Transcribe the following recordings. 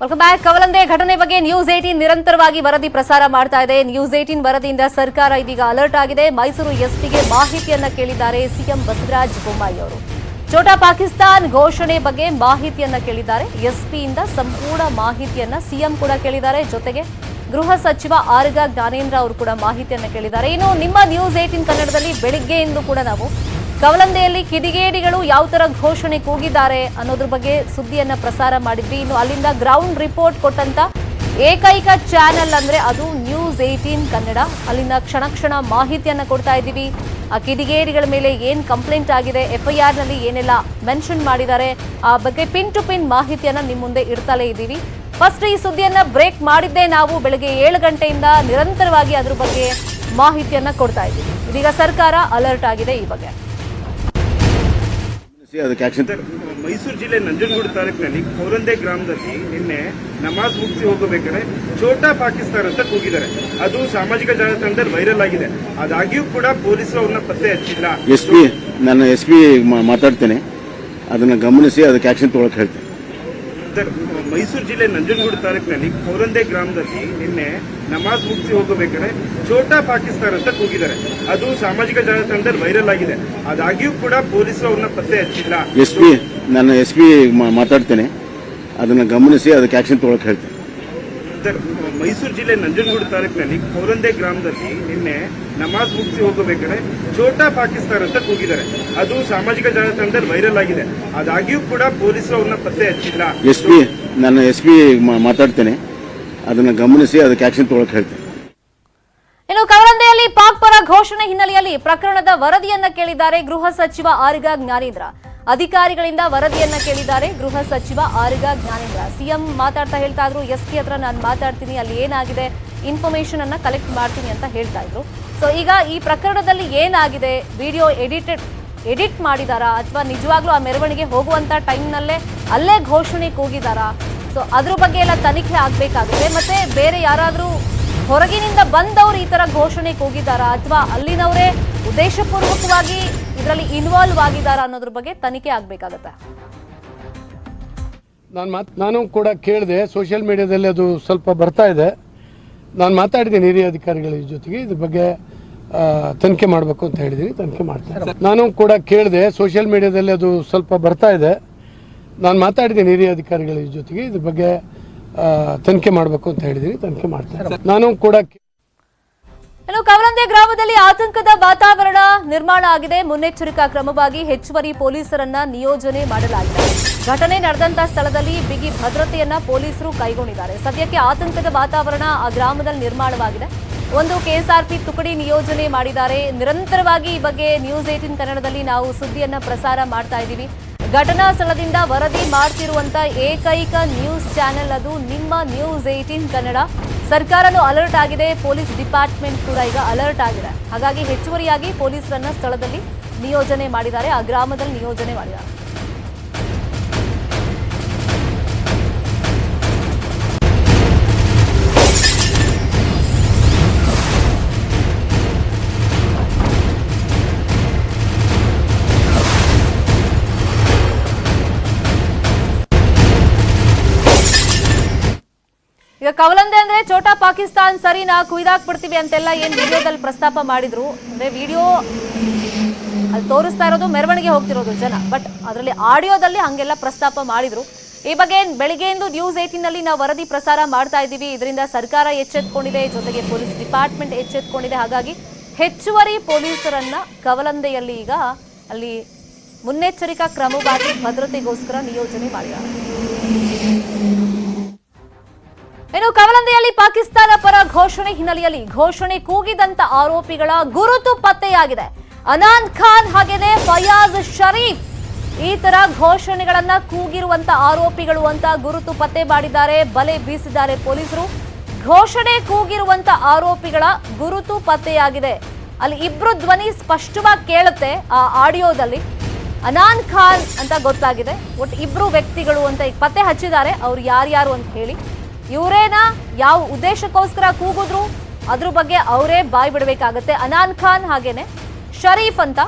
Welcome back. ಕವಲಂದೆ ಘಟನೆ ಬಗ್ಗೆ news 18 ನಿರಂತರವಾಗಿ ವರದಿ ಪ್ರಸಾರ ಮಾಡ್ತಾ ಇದೆ. ನ್ಯೂಸ್ 18 ವರದಿಯಿಂದ ಸರ್ಕಾರ ಇದೀಗ ಅಲರ್ಟ್ ಆಗಿದೆ. ಮೈಸೂರು ಎಸ್ಪಿಗೆ ಮಾಹಿತಿಯನ್ನ ಕೇಳಿದ್ದಾರೆ ಸಿಎಂ ಬಸವರಾಜ ಬೊಮ್ಮಾಯಿ ಅವರು. ಛೋಟಾ ಪಾಕಿಸ್ತಾನ್ ಘೋಷಣೆ ಬಗ್ಗೆ ಮಾಹಿತಿಯನ್ನ ಕೇಳಿದ್ದಾರೆ. ಎಸ್ಪಿಯಿಂದ ಸಂಪೂರ್ಣ ಮಾಹಿತಿಯನ್ನ ಸಿಎಂ ಕೂಡ ಕೇಳಿದ್ದಾರೆ. ಜೊತೆಗೆ ಗೃಹ ಸಚಿವ ಆರ್ಗ ಜ್ಞಾನೇಂದ್ರ ಅವರು ಕೂಡ ಮಾಹಿತಿಯನ್ನ ಕೇಳಿದ್ದಾರೆ. ಇನ್ನು ನಿಮ್ಮ ನ್ಯೂಸ್ 18 ಕನ್ನಡದಲ್ಲಿ ಬೆಳಿಗ್ಗೆಯಿಂದ ಕೂಡ ನಾವು ಕವಲಂದೆಯಲ್ಲಿ ಕಿಡಿಗೇಡಿಗಳು ಯಾವ ತರ ಘೋಷಣೆ ಕೂಗಿದ್ದಾರೆ ಅನ್ನೋದ್ರ ಬಗ್ಗೆ ಸುದ್ದಿಯನ್ನ ಪ್ರಸಾರ ಮಾಡಿದ್ವಿ. ಇನ್ನು ಅಲ್ಲಿಂದ ಗ್ರೌಂಡ್ ರಿಪೋರ್ಟ್ ಕೊಟ್ಟಂತ ಏಕೈಕ ಚಾನೆಲ್ ಅಂದ್ರೆ ಅದು ನ್ಯೂಸ್ 18 ಕನ್ನಡ. ಅಲ್ಲಿಂದ ಕ್ಷಣ ಕ್ಷಣ ಮಾಹಿತಿಯನ್ನ ಕೊಡ್ತಾ ಇದ್ದೀವಿ. ಆ ಕಿಡಿಗೇಡಿಗಳ ಮೇಲೆ ಏನ್ ಕಂಪ್ಲೇಂಟ್ ಆಗಿದೆ, FIR ನಲ್ಲಿ ಏನೆಲ್ಲ ಮೆನ್ಷನ್ ಮಾಡಿದ್ದಾರೆ, ಆ ಬಗ್ಗೆ ಪಿನ್ ಟು ಪಿನ್ ಮಾಹಿತಿಯನ್ನ ನಿಮ್ಮ ಮುಂದೆ ಇಡ್ತಲೇ ಇದ್ದೀವಿ. ಫಸ್ಟ್ ಈ ಸುದ್ದಿಯನ್ನ ಬ್ರೇಕ್ ಮಾಡಿದ್ದೇ ನಾವು ಬೆಳಗ್ಗೆ 7 ಗಂಟೆಯಿಂದ ನಿರಂತರವಾಗಿ ಅದ್ರ ಬಗ್ಗೆ ಮಾಹಿತಿಯನ್ನ ಕೊಡ್ತಾ ಇದ್ದೀವಿ. ಇದೀಗ ಸರ್ಕಾರ ಅಲರ್ಟ್ ಆಗಿದೆ ಈ ಬಗ್ಗೆ. ಮೈಸೂರು ಜಿಲ್ಲೆ ನಂಜನಗೂಡು ತಾಲೂಕಿನಲ್ಲಿ ಕವಲಂದೆ ಗ್ರಾಮದಲ್ಲಿ ನಿನ್ನೆ ನಮಾಜ್ ಮುಗಿಸಿ ಹೋಗಬೇಕಾದ್ರೆ ಛೋಟಾ ಪಾಕಿಸ್ತಾನ್ ಅಂತ ಕೂಗಿದ್ದಾರೆ. ಅದು ಸಾಮಾಜಿಕ ಜಾಲತಾಣದಲ್ಲಿ ವೈರಲ್ ಆಗಿದೆ. ಆದಾಗ್ಯೂ ಕೂಡ ಪೊಲೀಸರು ಅವ್ರನ್ನ ಪತ್ತೆ ಹಚ್ಚಿಲ್ಲ. ನಾನು SP ಮಾತಾಡ್ತೇನೆ, ಅದನ್ನ ಗಮನಿಸಿ ಅದಕ್ಕೆ ಆಕ್ಷನ್ ತಗೊಳಕ್ ಹೇಳ್ತೇನೆ. ಮೈಸೂರು ಜಿಲ್ಲೆ ನಂಜನಗೂಡು ತಾಲೂಕಿನಲ್ಲಿ ಕವಲಂದೆ ಗ್ರಾಮದಲ್ಲಿ ನಿನ್ನೆ ನಮಾಜ್ ಮುಗಿಸಿ ಹೋಗಬೇಕಾದ್ರೆ ಛೋಟಾ ಪಾಕಿಸ್ತಾನ್ ಅಂತ ಕೂಗಿದ್ದಾರೆ. ಅದು ಸಾಮಾಜಿಕ ಜಾಲತಾಣದಲ್ಲಿ ವೈರಲ್ ಆಗಿದೆ. ಆದಾಗ್ಯೂ ಕೂಡ ಪೊಲೀಸರು ಅವ್ರನ್ನ ಪತ್ತೆ ಹಚ್ಚಿಲ್ಲ. ನಾನು SP ಮಾತಾಡ್ತೇನೆ, ಅದನ್ನ ಗಮನಿಸಿ ಅದಕ್ಕೆ ಆಕ್ಷನ್ ತಗೊಳಕ್ ಹೇಳ್ತೇನೆ. ಮೈಸೂರು ಜಿಲ್ಲೆ ನಂಜನಗೂಡು ತಾಲೂಕಿನಲ್ಲಿ ಕವಲಂದೆ ಗ್ರಾಮದಲ್ಲಿ ನಿನ್ನೆ ನಮಾಜ್ ಮುಗಿಸಿ ಹೋಗಬೇಕಾದ್ರೆ ಛೋಟಾ ಪಾಕಿಸ್ತಾನ್ ಅಂತ ಕೂಗಿದ್ದಾರೆ. ಅದು ಸಾಮಾಜಿಕ ಜಾಲತಾಣದಲ್ಲಿ ವೈರಲ್ ಆಗಿದೆ. ಆದಾಗ್ಯೂ ಕೂಡ ಪೊಲೀಸರು ಅವ್ರನ್ನ ಪತ್ತೆ ಹಚ್ಚಿಲ್ಲ. ನಾನು SP ಮಾತಾಡ್ತೇನೆ, ಅದನ್ನ ಗಮನಿಸಿ ಅದಕ್ಕೆ ಆಕ್ಷನ್ ತಗೊಳಕ್ ಹೇಳ್ತೇನೆ. ಇನ್ನು ಕವಲಂದೆಯಲ್ಲಿ ಪಾಕ್ ಪರ ಘೋಷಣೆ ಹಿನ್ನೆಲೆಯಲ್ಲಿ ಪ್ರಕರಣದ ವರದಿಯನ್ನ ಕೇಳಿದ್ದಾರೆ ಗೃಹ ಸಚಿವ ಆರ್ಗ ಜ್ಞಾನೇಂದ್ರ. ಅಧಿಕಾರಿಗಳಿಂದ ವರದಿಯನ್ನ ಕೇಳಿದ್ದಾರೆ ಗೃಹ ಸಚಿವ ಆರ್ಗ ಜ್ಞಾನೇಂದ್ರ. ಸಿಎಂ ಮಾತಾಡ್ತಾ ಹೇಳ್ತಾ ಇದ್ರು, SP ಹತ್ರ ನಾನು ಮಾತಾಡ್ತೀನಿ, ಅಲ್ಲಿ ಏನಾಗಿದೆ ಇನ್ಫಾರ್ಮೇಶನ್ ಅನ್ನ ಕಲೆಕ್ಟ್ ಮಾಡ್ತೀನಿ ಅಂತ ಹೇಳ್ತಾ ಇದ್ರು. ಸೊ ಈಗ ಈ ಪ್ರಕರಣದಲ್ಲಿ ಏನಾಗಿದೆ, ವಿಡಿಯೋ ಎಡಿಟ್ ಮಾಡಿದಾರಾ ಅಥವಾ ನಿಜವಾಗ್ಲೂ ಆ ಮೆರವಣಿಗೆ ಹೋಗುವಂತ ಟೈಮ್ನಲ್ಲೇ ಅಲ್ಲೇ ಘೋಷಣೆ ಕೂಗಿದಾರಾ? ಸೊ ಅದ್ರ ಬಗ್ಗೆ ಎಲ್ಲ ತನಿಖೆ ಆಗ್ಬೇಕಾಗುತ್ತೆ. ಮತ್ತೆ ಬೇರೆ ಯಾರಾದ್ರೂ ಹೊರಗಿನಿಂದ ಬಂದವರು ಈ ತರ ಘೋಷಣೆ ಕೂಗಿದಾರಾ ಅಥವಾ ಅಲ್ಲಿನವರೇ ಉದ್ದೇಶಪೂರ್ವಕವಾಗಿ ಇದರಲ್ಲಿ ಇನ್ವಾಲ್ವ್ ಆಗಿದಾರಾ ಅನ್ನೋದ್ರ ಬಗ್ಗೆ ತನಿಖೆ ಆಗ್ಬೇಕಾಗತ್ತೆ. ನಾನು ಕೂಡ ಕೇಳಿದೆ, ಸೋಷಿಯಲ್ ಮೀಡಿಯಾದಲ್ಲಿ ಅದು ಸ್ವಲ್ಪ ಬರ್ತಾ ಇದೆ. ನಾನು ಮಾತಾಡಿದ್ದೀನಿ ಹಿರಿಯ ಅಧಿಕಾರಿಗಳ ಜೊತೆಗೆ, ಇದ್ರ ಬಗ್ಗೆ ತನಿಖೆ ಮಾಡಬೇಕು ಅಂತ ಹೇಳಿದ್ದೀನಿ, ತನಿಖೆ ಮಾಡ್ತಾರೆ. ನಾನು ಕೂಡ ಕೇಳಿದೆ, ಸೋಷಿಯಲ್ ಮೀಡಿಯಾದಲ್ಲಿ ಅದು ಸ್ವಲ್ಪ ಬರ್ತಾ ಇದೆ. ನಾನು ಮಾತಾಡಿದ್ದೀನಿ ಹಿರಿಯ ಅಧಿಕಾರಿಗಳ ಜೊತೆಗೆ, ಇದ್ರ ಬಗ್ಗೆ ತನಿಖೆ ಮಾಡಬೇಕು ಅಂತ ಹೇಳಿದ್ದೀನಿ, ತನಿಖೆ ಮಾಡ್ತಾರೆ. ನಾನು ಕೂಡ ಇನ್ನು ಕವಲಂದೆ ಗ್ರಾಮದಲ್ಲಿ ಆತಂಕದ ವಾತಾವರಣ ನಿರ್ಮಾಣ ಆಗಿದೆ. ಮುನ್ನೆಚ್ಚರಿಕಾ ಕ್ರಮವಾಗಿ ಹೆಚ್ಚುವರಿ ಪೊಲೀಸರನ್ನ ನಿಯೋಜನೆ ಮಾಡಲಾಗಿದೆ. ಘಟನೆ ನಡೆದಂತ ಸ್ಥಳದಲ್ಲಿ ಬಿಗಿ ಭದ್ರತೆಯನ್ನ ಪೊಲೀಸರು ಕೈಗೊಂಡಿದ್ದಾರೆ. ಸದ್ಯಕ್ಕೆ ಆತಂಕದ ವಾತಾವರಣ ಆ ಗ್ರಾಮದಲ್ಲಿ ನಿರ್ಮಾಣವಾಗಿದೆ. ಒಂದು KSRP ತುಕಡಿ ನಿಯೋಜನೆ ಮಾಡಿದ್ದಾರೆ. ನಿರಂತರವಾಗಿ ಈ ಬಗ್ಗೆ ನ್ಯೂಸ್ 18 ಕನ್ನಡದಲ್ಲಿ ನಾವು ಸುದ್ದಿಯನ್ನ ಪ್ರಸಾರ ಮಾಡ್ತಾ ಇದ್ದೀವಿ. ಘಟನಾ ಸ್ಥಳದಿಂದ ವರದಿ ಮಾಡ್ತಿರುವಂತ ಏಕೈಕ ನ್ಯೂಸ್ ಚಾನೆಲ್ ಅದು ನಿಮ್ಮ ನ್ಯೂಸ್ 18 ಕನ್ನಡ. ಸರ್ಕಾರನೂ ಅಲರ್ಟ್ ಆಗಿದೆ, ಪೊಲೀಸ್ ಡಿಪಾರ್ಟ್ಮೆಂಟ್ ಕೂಡ ಈಗ ಅಲರ್ಟ್ ಆಗಿದೆ. ಹಾಗಾಗಿ ಹೆಚ್ಚುವರಿಯಾಗಿ ಪೊಲೀಸರನ್ನ ಸ್ಥಳದಲ್ಲಿ ನಿಯೋಜನೆ ಮಾಡಿದ್ದಾರೆ, ಆ ಗ್ರಾಮದಲ್ಲಿ ನಿಯೋಜನೆ ಮಾಡಿದ್ದಾರೆ. ಈಗ ಕವಲಂದೆ ಅಂದ್ರೆ ಛೋಟಾ ಪಾಕಿಸ್ತಾನ್ ಸರಿನಾ, ಕುಯ್ದಾಕ್ಬಿಡ್ತೀವಿ ಅಂತೆಲ್ಲ ಏನ್ ವಿಡಿಯೋದಲ್ಲಿ ಪ್ರಸ್ತಾಪ ಮಾಡಿದ್ರು. ಅಂದ್ರೆ ವಿಡಿಯೋ ಅಲ್ಲಿ ತೋರಿಸ್ತಾ ಇರೋದು ಮೆರವಣಿಗೆ ಹೋಗ್ತಿರೋದು ಜನ, ಬಟ್ ಅದರಲ್ಲಿ ಆಡಿಯೋದಲ್ಲಿ ಹಂಗೆಲ್ಲ ಪ್ರಸ್ತಾಪ ಮಾಡಿದ್ರು. ಈ ಬಗ್ಗೆ ಬೆಳಿಗ್ಗೆಯಿಂದ ನ್ಯೂಸ್ 18 ನಲ್ಲಿ ನಾವು ವರದಿ ಪ್ರಸಾರ ಮಾಡ್ತಾ ಇದ್ದೀವಿ. ಇದರಿಂದ ಸರ್ಕಾರ ಎಚ್ಚೆತ್ಕೊಂಡಿದೆ, ಜೊತೆಗೆ ಪೊಲೀಸ್ ಡಿಪಾರ್ಟ್ಮೆಂಟ್ ಎಚ್ಚೆತ್ಕೊಂಡಿದೆ. ಹಾಗಾಗಿ ಹೆಚ್ಚುವರಿ ಪೊಲೀಸರನ್ನ ಕವಲಂದೆಯಲ್ಲಿ ಈಗ ಅಲ್ಲಿ ಮುನ್ನೆಚ್ಚರಿಕಾ ಕ್ರಮವಾಗಿ ಭದ್ರತೆಗೋಸ್ಕರ ನಿಯೋಜನೆ ಮಾಡಿದ್ದಾರೆ. ಇನ್ನು ಕವಲಂದೆಯಲ್ಲಿ ಪಾಕಿಸ್ತಾನ ಪರ ಘೋಷಣೆ ಹಿನ್ನೆಲೆಯಲ್ಲಿ ಘೋಷಣೆ ಕೂಗಿದಂತ ಆರೋಪಿಗಳ ಗುರುತು ಪತ್ತೆಯಾಗಿದೆ. ಅನಾನ್ ಖಾನ್ ಹಾಗೇನೆ ಫಯಾಜ್ ಶರೀಫ್ ಈ ತರ ಘೋಷಣೆಗಳನ್ನ ಕೂಗಿರುವಂತ ಆರೋಪಿಗಳು ಅಂತ ಗುರುತು ಪತ್ತೆ ಮಾಡಿದ್ದಾರೆ. ಬಲೆ ಬೀಸಿದ್ದಾರೆ ಪೊಲೀಸರು. ಘೋಷಣೆ ಕೂಗಿರುವಂತ ಆರೋಪಿಗಳ ಗುರುತು ಪತ್ತೆಯಾಗಿದೆ. ಅಲ್ಲಿ ಇಬ್ರು ಧ್ವನಿ ಸ್ಪಷ್ಟವಾಗಿ ಕೇಳುತ್ತೆ ಆ ಆಡಿಯೋದಲ್ಲಿ. ಅನಾನ್ ಖಾನ್ ಅಂತ ಗೊತ್ತಾಗಿದೆ. ಒಟ್ಟು ಇಬ್ರು ವ್ಯಕ್ತಿಗಳು ಅಂತ ಈಗ ಪತ್ತೆ ಹಚ್ಚಿದ್ದಾರೆ. ಅವ್ರು ಯಾರ್ಯಾರು ಅಂತ ಹೇಳಿ, ಇವರೇನ ಯಾವ ಉದ್ದೇಶಕ್ಕೋಸ್ಕರ ಕೂಗಿದ್ರು ಅದ್ರ ಬಗ್ಗೆ ಅವರೇ ಬಾಯ್ ಬಿಡಬೇಕಾಗತ್ತೆ. ಅನಾನ್ ಖಾನ್ ಹಾಗೇನೆ ಶರೀಫ್ ಅಂತ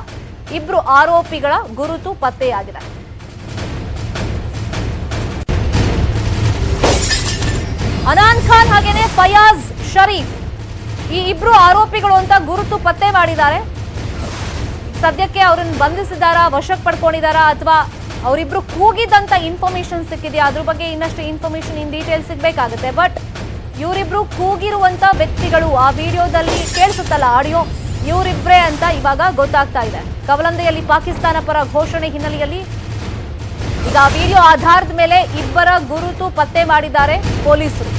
ಇಬ್ರು ಆರೋಪಿಗಳ ಗುರುತು ಪತ್ತೆಯಾಗಿದೆ. ಖಾನ್ ಹಾಗೇನೆ ಫಯಾಜ್ ಶರೀಫ್ ಈ ಇಬ್ರು ಆರೋಪಿಗಳು ಅಂತ ಗುರುತು ಪತ್ತೆ ಮಾಡಿದ್ದಾರೆ. ಸದ್ಯಕ್ಕೆ ಅವರನ್ನು ಬಂಧಿಸಿದಾರಾ, ವಶಕ್ಕೆ ಪಡ್ಕೊಂಡಿದಾರಾ, ಅಥವಾ ಅವರಿಬ್ರು ಕೂಗಿದಂತ ಇನ್ಫಾರ್ಮೇಶನ್ ಸಿಕ್ಕಿದೆಯಾ? ಅದ್ರ ಬಗ್ಗೆ ಇನ್ನಷ್ಟು ಇನ್ಫಾರ್ಮೇಶನ್ ಇನ್ ಡೀಟೇಲ್ ಸಿಗ್ಬೇಕಾಗುತ್ತೆ. ಬಟ್ ಇವರಿಬ್ರು ಕೂಗಿರುವಂತ ವ್ಯಕ್ತಿಗಳು ಆ ವಿಡಿಯೋದಲ್ಲಿ ಕೇಳಿಸುತ್ತಲ್ಲ ಆಡಿಯೋ, ಇವರಿಬ್ರೇ ಅಂತ ಇವಾಗ ಗೊತ್ತಾಗ್ತಾ ಇದೆ. ಕವಲಂದೆಯಲ್ಲಿ ಪಾಕಿಸ್ತಾನ ಪರ ಘೋಷಣೆ ಹಿನ್ನೆಲೆಯಲ್ಲಿ ಈಗ ವಿಡಿಯೋ ಆಧಾರದ ಮೇಲೆ ಇಬ್ಬರ ಗುರುತು ಪತ್ತೆ ಮಾಡಿದ್ದಾರೆ ಪೊಲೀಸರು.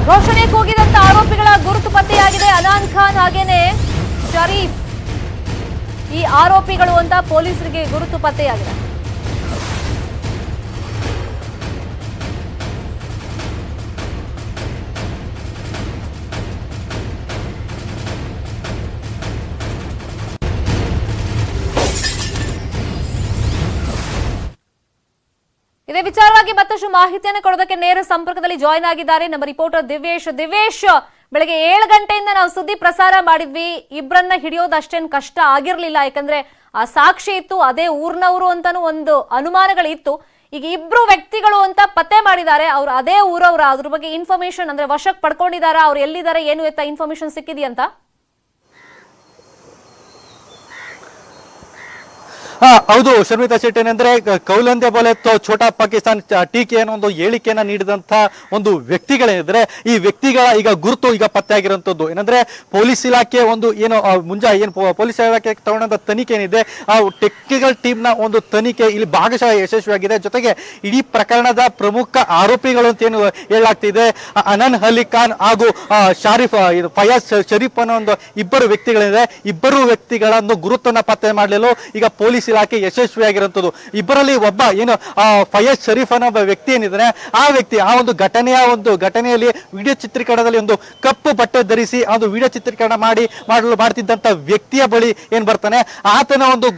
ಘೋಷಣೆ ಕೂಗಿದಂತ ಆರೋಪಿಗಳ ಗುರುತು ಪತ್ತೆಯಾಗಿದೆ. ಅನಾನ್ ಖಾನ್ ಹಾಗೇನೆ ಶರೀಫ್ ಈ ಆರೋಪಿಗಳು ಅಂತ ಪೊಲೀಸರಿಗೆ ಗುರುತು ಪತ್ತೆಯಾಗಿದೆ. ಇದೇ ವಿಚಾರವಾಗಿ ಮತ್ತಷ್ಟು ಮಾಹಿತಿಯನ್ನು ಕೊಡೋದಕ್ಕೆ ನೇರ ಸಂಪರ್ಕದಲ್ಲಿ ಜಾಯಿನ್ ಆಗಿದ್ದಾರೆ ನಮ್ಮ ರಿಪೋರ್ಟರ್ ದಿವ್ಯೇಶ್. ದಿವ್ಯೇಶ್, ಬೆಳಗ್ಗೆ 7 ಗಂಟೆಯಿಂದ ನಾವು ಸುದ್ದಿ ಪ್ರಸಾರ ಮಾಡಿದ್ವಿ. ಇಬ್ಬರನ್ನ ಹಿಡಿಯೋದು ಅಷ್ಟೇನು ಕಷ್ಟ ಆಗಿರ್ಲಿಲ್ಲ, ಯಾಕಂದ್ರೆ ಆ ಸಾಕ್ಷಿ ಇತ್ತು, ಅದೇ ಊರ್ನವರು ಅಂತಾನು ಒಂದು ಅನುಮಾನಗಳಿತ್ತು. ಈಗ ಇಬ್ರು ವ್ಯಕ್ತಿಗಳು ಅಂತ ಪತ್ತೆ ಮಾಡಿದ್ದಾರೆ, ಅವ್ರು ಅದೇ ಊರವ್ರ. ಅದ್ರ ಬಗ್ಗೆ ಇನ್ಫಾರ್ಮೇಶನ್ ಅಂದ್ರೆ ವಶಕ್ಕೆ ಪಡ್ಕೊಂಡಿದಾರ, ಅವ್ರು ಎಲ್ಲಿದ್ದಾರೆ ಏನು ಎತ್ತ ಇನ್ಫಾರ್ಮೇಶನ್ ಸಿಕ್ಕಿದೆಯಂತ? ಹೌದು ಶರ್ಮಿತಾ ಶೆಟ್ಟಿ, ಏನಂದ್ರೆ ಕೌಲಂದೆ ಬೋಲೆ ಛೋಟಾ ಪಾಕಿಸ್ತಾನ್ ಟೀಕೆಯನ್ನು ಒಂದು ಹೇಳಿಕೆಯನ್ನ ನೀಡಿದಂತ ಒಂದು ವ್ಯಕ್ತಿಗಳೇನಿದ್ರೆ ಈ ವ್ಯಕ್ತಿಗಳ ಈಗ ಗುರುತು ಈಗ ಪತ್ತೆ ಆಗಿರುವಂತದ್ದು. ಏನಂದ್ರೆ ಪೊಲೀಸ್ ಇಲಾಖೆ ಒಂದು ಏನು ಪೊಲೀಸ್ ಇಲಾಖೆ ತಗೊಂಡಂತ ತನಿಖೆ ಏನಿದೆ ಆ ಟೆಕ್ನಿಕಲ್ ಟೀಮ್ ನ ಒಂದು ತನಿಖೆ ಇಲ್ಲಿ ಭಾಗಶಃ ಯಶಸ್ವಿಯಾಗಿದೆ. ಜೊತೆಗೆ ಇಡೀ ಪ್ರಕರಣದ ಪ್ರಮುಖ ಆರೋಪಿಗಳು ಅಂತ ಏನು ಹೇಳಲಾಗ್ತಿದೆ ಅನಾನ್ ಅಲಿ ಖಾನ್ ಹಾಗೂ ಫಯಾಜ್ ಶರೀಫ್ ಅನ್ನೋ ಒಂದು ಇಬ್ಬರು ವ್ಯಕ್ತಿಗಳಿದೆ. ಇಬ್ಬರು ವ್ಯಕ್ತಿಗಳನ್ನು ಗುರುತನ್ನ ಪತ್ತೆ ಮಾಡಲು ಈಗ ಪೊಲೀಸ್ ಇಲಾಖೆ ಯಶಸ್ವಿಯಾಗಿರುವಂತದ್ದು. ಇಬ್ಬರಲ್ಲಿ ಒಬ್ಬ ಏನು ಫಯಾಜ್ ಶರೀಫ್ ಅನ್ನೋ ಒಬ್ಬ ವ್ಯಕ್ತಿ ಏನಿದ್ರೆ ಆ ವ್ಯಕ್ತಿ ಆ ಒಂದು ಘಟನೆಯಲ್ಲಿ ವಿಡಿಯೋ ಚಿತ್ರೀಕರಣದಲ್ಲಿ ಒಂದು ಕಪ್ಪು ಬಟ್ಟೆ ಧರಿಸಿ ಒಂದು ವಿಡಿಯೋ ಚಿತ್ರೀಕರಣ ಮಾಡ್ತಿದ್ದಂತ ವ್ಯಕ್ತಿಯ ಬಳಿ ಏನ್ ಬರ್ತಾನೆ, ಆತನ ಒಂದು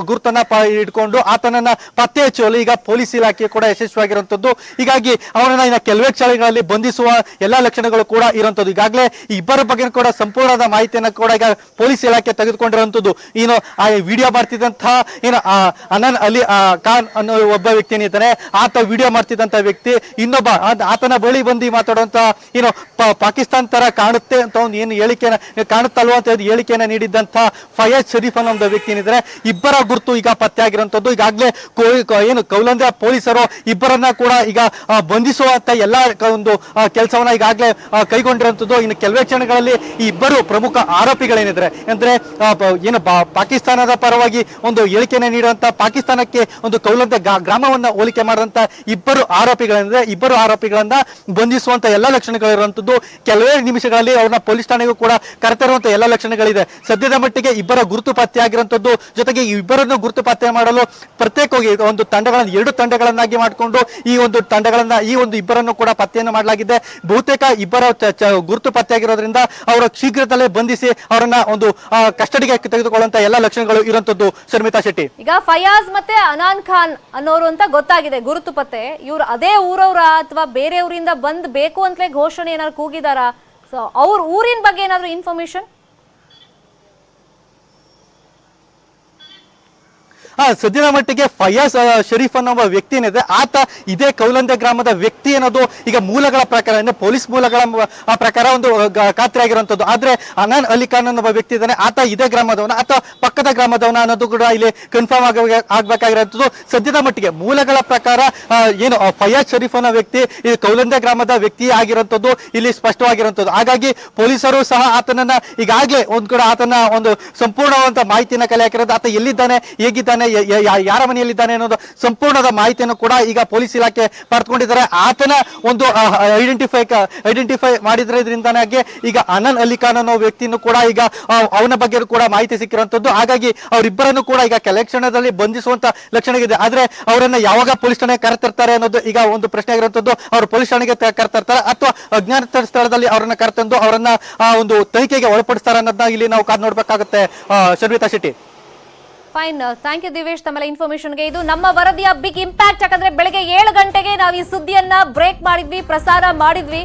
ಗುರುತನ್ನ ಇಟ್ಕೊಂಡು ಆತನನ್ನ ಪತ್ತೆ ಹಚ್ಚುವಲ್ಲಿ ಈಗ ಪೊಲೀಸ್ ಇಲಾಖೆ ಕೂಡ ಯಶಸ್ವಿಯಾಗಿರುವಂತದ್ದು. ಹೀಗಾಗಿ ಅವರನ್ನ ಇನ್ನ ಕೆಲವೇ ಕ್ಷಣಗಳಲ್ಲಿ ಬಂಧಿಸುವ ಎಲ್ಲಾ ಲಕ್ಷಣಗಳು ಕೂಡ ಇರುವಂತದ್ದು. ಈಗಾಗಲೇ ಇಬ್ಬರ ಬಗ್ಗೆ ಕೂಡ ಸಂಪೂರ್ಣದ ಮಾಹಿತಿಯನ್ನ ಕೂಡ ಈಗ ಪೊಲೀಸ್ ಇಲಾಖೆ ತೆಗೆದುಕೊಂಡಿರುವಂತದ್ದು. ಏನು ಆ ವಿಡಿಯೋ ಮಾಡ್ತಿದ್ದಂತಹ ಏನು ಅನಾನ್ ಅಲಿ ಖಾನ್ ಅನ್ನೋ ಒಬ್ಬ ವ್ಯಕ್ತಿ ಏನಿದ್ದಾನೆ, ಆತ ವಿಡಿಯೋ ಮಾಡ್ತಿದ್ದಂತ ವ್ಯಕ್ತಿ ಇನ್ನೊಬ್ಬ ಆತನ ಬಳಿ ಬಂದು ಮಾತಾಡುವಂತ ಏನು ಪಾಕಿಸ್ತಾನ ತರ ಕಾಣುತ್ತೆ ಅಂತ ಒಂದು ಏನು ಹೇಳಿಕೆಯನ್ನ ಕಾಣುತ್ತಲ್ವ ಅಂತ ಹೇಳಿಕೆಯನ್ನ ನೀಡಿದ್ದಂತ ಫಯಾಜ್ ಶರೀಫ್ ಅನ್ನೋ ಒಂದು ವ್ಯಕ್ತಿ ಏನಿದ್ರೆ ಇಬ್ಬರ ಗುರುತು ಈಗ ಪತ್ತೆ ಆಗಿರುವಂತದ್ದು. ಈಗಾಗಲೇ ಏನು ಕೌಲಂದೆ ಪೊಲೀಸರು ಇಬ್ಬರನ್ನ ಕೂಡ ಈಗ ಬಂಧಿಸುವಂತ ಎಲ್ಲಾ ಒಂದು ಕೆಲಸವನ್ನ ಈಗಾಗಲೇ ಕೈಗೊಂಡಿರುವಂತದ್ದು. ಇನ್ನು ಕೆಲವೇ ಕ್ಷಣಗಳಲ್ಲಿ ಈ ಇಬ್ಬರು ಪ್ರಮುಖ ಆರೋಪಿಗಳೇನಿದ್ರೆ ಅಂದ್ರೆ ಏನು ಪಾಕಿಸ್ತಾನದ ಪರವಾಗಿ ಒಂದು ಹೇಳಿಕೆಯನ್ನು ನೀಡುವಂತ ಪಾಕಿಸ್ತಾನಕ್ಕೆ ಒಂದು ಕೌಲಂದೆ ಗ್ರಾಮವನ್ನ ಹೋಲಿಕೆ ಮಾಡಿದಂತ ಇಬ್ಬರು ಆರೋಪಿಗಳನ್ನ ಬಂಧಿಸುವಂತ ಎಲ್ಲಾ ಲಕ್ಷಣಗಳಿರುವಂತದ್ದು. ಕೆಲವೇ ನಿಮಿಷಗಳಲ್ಲಿ ಅವ್ರನ್ನ ಪೊಲೀಸ್ ಠಾಣೆಗೂ ಕೂಡ ಕರೆತರುವಂತ ಎಲ್ಲಾ ಲಕ್ಷಣಗಳಿದೆ. ಸದ್ಯದ ಮಟ್ಟಿಗೆ ಇಬ್ಬರ ಗುರುತು ಪತ್ತೆ ಆಗಿರುವಂತದ್ದು. ಜೊತೆಗೆ ಇಬ್ಬರನ್ನು ಗುರುತು ಪತ್ತೆ ಮಾಡಲು ಪ್ರತ್ಯೇಕವಾಗಿ ಒಂದು ಎರಡು ತಂಡಗಳನ್ನಾಗಿ ಮಾಡಿಕೊಂಡು ಈ ಒಂದು ಇಬ್ಬರನ್ನು ಕೂಡ ಪತ್ತೆಯನ್ನು ಮಾಡಲಾಗಿದೆ. ಬಹುತೇಕ ಇಬ್ಬರ ಗುರುತು ಪತ್ತೆ ಆಗಿರೋದ್ರಿಂದ ಅವರ ಶೀಘ್ರದಲ್ಲೇ ಬಂಧಿಸಿ ಅವರನ್ನ ಒಂದು ಕಸ್ಟಡಿಗೆ ತೆಗೆದುಕೊಳ್ಳುವಂತ ಎಲ್ಲಾ ಲಕ್ಷಣಗಳು ಇರುವಂತದ್ದು. ಶರ್ಮಿತಾ ಶೆಟ್ಟಿ, ಈಗ ಫಯಾಜ್ ಮತ್ತೆ ಅನಾನ್ ಖಾನ್ ಅನ್ನೋರು ಅಂತ ಗೊತ್ತಾಗಿದೆ ಗುರುತು ಪತ್ತೆ. ಇವ್ರು ಅದೇ ಊರವ್ರ ಅಥವಾ ಬೇರೆ ಊರಿಂದ ಬಂದ್ ಬೇಕು ಅಂತಲೇ ಘೋಷಣೆ ಏನಾದ್ರು ಕೂಗಿದಾರ? ಸೊ ಅವ್ರ ಊರಿನ ಬಗ್ಗೆ ಏನಾದ್ರು ಇನ್ಫಾರ್ಮೇಶನ್? ಸದ್ಯದ ಮಟ್ಟಿಗೆ ಫಯಾಜ್ ಶರೀಫ್ ಅನ್ನೋ ಒಬ್ಬ ವ್ಯಕ್ತಿ ಏನಿದೆ ಆತ ಇದೇ ಕೌಲಂದೆ ಗ್ರಾಮದ ವ್ಯಕ್ತಿ ಅನ್ನೋದು ಈಗ ಮೂಲಗಳ ಪ್ರಕಾರ ಅಂದ್ರೆ ಪೊಲೀಸ್ ಮೂಲಗಳ ಪ್ರಕಾರ ಒಂದು ಖಾತ್ರಿ ಆಗಿರುವಂತದ್ದು. ಆದ್ರೆ ಅನಾನ್ ಅಲಿ ಖಾನ್ ಅನ್ನೋ ಒಬ್ಬ ವ್ಯಕ್ತಿ ಇದ್ದಾನೆ, ಆತ ಇದೇ ಗ್ರಾಮದವನ ಅಥವಾ ಪಕ್ಕದ ಗ್ರಾಮದವನ ಅನ್ನೋದು ಕೂಡ ಇಲ್ಲಿ ಕನ್ಫರ್ಮ್ ಆಗ್ಬೇಕಾಗಿರುವಂತದ್ದು. ಸದ್ಯದ ಮಟ್ಟಿಗೆ ಮೂಲಗಳ ಪ್ರಕಾರ ಏನು ಫಯಾಜ್ ಶರೀಫ್ ಅನ್ನೋ ವ್ಯಕ್ತಿ ಈ ಕೌಲಂದೆ ಗ್ರಾಮದ ವ್ಯಕ್ತಿ ಆಗಿರುವಂತದ್ದು ಇಲ್ಲಿ ಸ್ಪಷ್ಟವಾಗಿರುವಂತದ್ದು. ಹಾಗಾಗಿ ಪೊಲೀಸರು ಸಹ ಆತನನ್ನ ಈಗಾಗಲೇ ಆತನ ಒಂದು ಸಂಪೂರ್ಣವಾದ ಮಾಹಿತಿಯನ್ನ ಕಲೆ ಹಾಕಿರೋದು. ಆತ ಎಲ್ಲಿದ್ದಾನೆ, ಹೇಗಿದ್ದಾನೆ, ಯಾರ ಮನೆಯಲ್ಲಿದ್ದಾನೆ ಅನ್ನೋದು ಸಂಪೂರ್ಣದ ಮಾಹಿತಿಯನ್ನು ಕೂಡ ಈಗ ಪೊಲೀಸ್ ಇಲಾಖೆ ಪಡೆದುಕೊಂಡಿದ್ದಾರೆ. ಆತನ ಒಂದು ಐಡೆಂಟಿಫೈ ಮಾಡಿದ್ರಿಂದಾಗಿ ಈಗ ಅನಾನ್ ಅಲಿ ಖಾನ್ ಅನ್ನೋ ವ್ಯಕ್ತಿಯನ್ನು ಕೂಡ ಈಗ ಅವನ ಬಗ್ಗೆ ಕೂಡ ಮಾಹಿತಿ ಸಿಕ್ಕಿರುವಂತದ್ದು. ಹಾಗಾಗಿ ಅವರಿಬ್ಬರನ್ನು ಕೂಡ ಈಗ ಕ್ಷಣದಲ್ಲಿ ಬಂಧಿಸುವಂತ ಲಕ್ಷಣ ಇದೆ. ಆದ್ರೆ ಅವರನ್ನ ಯಾವಾಗ ಪೊಲೀಸ್ ಠಾಣೆಗೆ ಕರೆತರ್ತಾರೆ ಅನ್ನೋದು ಈಗ ಒಂದು ಪ್ರಶ್ನೆ ಆಗಿರುವಂತದ್ದು. ಅವರು ಪೊಲೀಸ್ ಠಾಣೆಗೆ ಕರೆತರ್ತಾರೆ ಅಥವಾ ಅಜ್ಞಾತ ಸ್ಥಳದಲ್ಲಿ ಅವರನ್ನ ಕರೆತಂದು ಅವರನ್ನ ಒಂದು ತನಿಖೆಗೆ ಒಳಪಡಿಸ್ತಾರೆ ಅನ್ನೋದನ್ನ ಇಲ್ಲಿ ನಾವು ಕಾದು ನೋಡ್ಬೇಕಾಗುತ್ತೆ. Sharmita Shetty. Fine, thank you Divesh ತಮ್ಮೆಲ್ಲ ಇನ್ಫಾರ್ಮೇಶನ್ಗೆ. ಇದು ನಮ್ಮ ವರದಿಯ ಬಿಗ್ ಇಂಪ್ಯಾಕ್ಟ್. ಯಾಕಂದ್ರೆ ಬೆಳಗ್ಗೆ 7 ಗಂಟೆಗೆ ನಾವು ಈ ಸುದ್ದಿಯನ್ನ ಬ್ರೇಕ್ ಮಾಡಿದ್ವಿ, ಪ್ರಸಾರ ಮಾಡಿದ್ವಿ.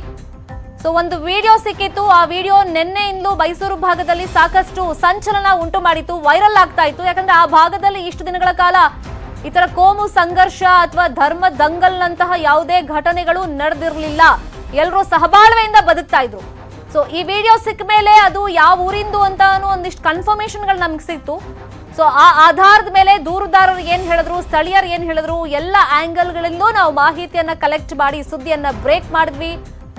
ಸೊ ಒಂದು ವಿಡಿಯೋ ಸಿಕ್ಕಿತ್ತು. ಆ ವಿಡಿಯೋ ನಿನ್ನೆಯಿಂದಲೂ ಮೈಸೂರು ಭಾಗದಲ್ಲಿ ಸಾಕಷ್ಟು ಸಂಚಲನ ಉಂಟು ಮಾಡಿತ್ತು, ವೈರಲ್ ಆಗ್ತಾ ಇತ್ತು. ಯಾಕಂದ್ರೆ ಆ ಭಾಗದಲ್ಲಿ ಇಷ್ಟು ದಿನಗಳ ಕಾಲ ಈ ತರ ಕೋಮು ಸಂಘರ್ಷ ಅಥವಾ ಧರ್ಮ ದಂಗಲ್ನಂತಹ ಯಾವುದೇ ಘಟನೆಗಳು ನಡೆದಿರಲಿಲ್ಲ. ಎಲ್ಲರೂ ಸಹಬಾಳ್ವೆಯಿಂದ ಬದುಕ್ತಾ ಇದ್ರು. ಸೊ ಈ ವಿಡಿಯೋ ಸಿಕ್ಕ ಮೇಲೆ ಅದು ಯಾವ ಊರಿಂದು ಅಂತ ಒಂದಿಷ್ಟು ಕನ್ಫರ್ಮೇಶನ್ಗಳು ನಮ್ಗೆ ಸಿಕ್ತು. ಸೊ ಆ ಆಧಾರದ ಮೇಲೆ ದೂರುದಾರರು ಏನ್ ಹೇಳಿದ್ರು, ಸ್ಥಳೀಯರು ಏನ್ ಹೇಳಿದ್ರು, ಎಲ್ಲ ಆಂಗಲ್ಗಳಿಂದಲೂ ನಾವು ಮಾಹಿತಿಯನ್ನ ಕಲೆಕ್ಟ್ ಮಾಡಿ ಸುದ್ದಿಯನ್ನ ಬ್ರೇಕ್ ಮಾಡಿದ್ವಿ.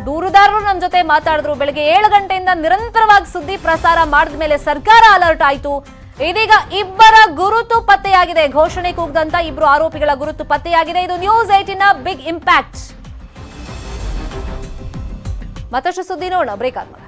ದೂರುದಾರರು ನಮ್ಮ ಜೊತೆ ಮಾತಾಡಿದ್ರು. ಬೆಳಗ್ಗೆ 7 ಗಂಟೆಯಿಂದ ನಿರಂತರವಾಗಿ ಸುದ್ದಿ ಪ್ರಸಾರ ಮಾಡಿದ ಮೇಲೆ ಸರ್ಕಾರ ಅಲರ್ಟ್ ಆಯ್ತು. ಇದೀಗ ಇಬ್ಬರ ಗುರುತು ಪತ್ತೆಯಾಗಿದೆ. ಘೋಷಣೆ ಕೂಗದಂತ ಇಬ್ರು ಆರೋಪಿಗಳ ಗುರುತು ಪತ್ತೆಯಾಗಿದೆ. ಇದು ನ್ಯೂಸ್ 18ನ ಬಿಗ್ ಇಂಪ್ಯಾಕ್ಟ್. ಮತ್ತಷ್ಟು ಸುದ್ದಿ ನೋಡೋಣ ಬ್ರೇಕ್ ಆದ್ಮೇಲೆ.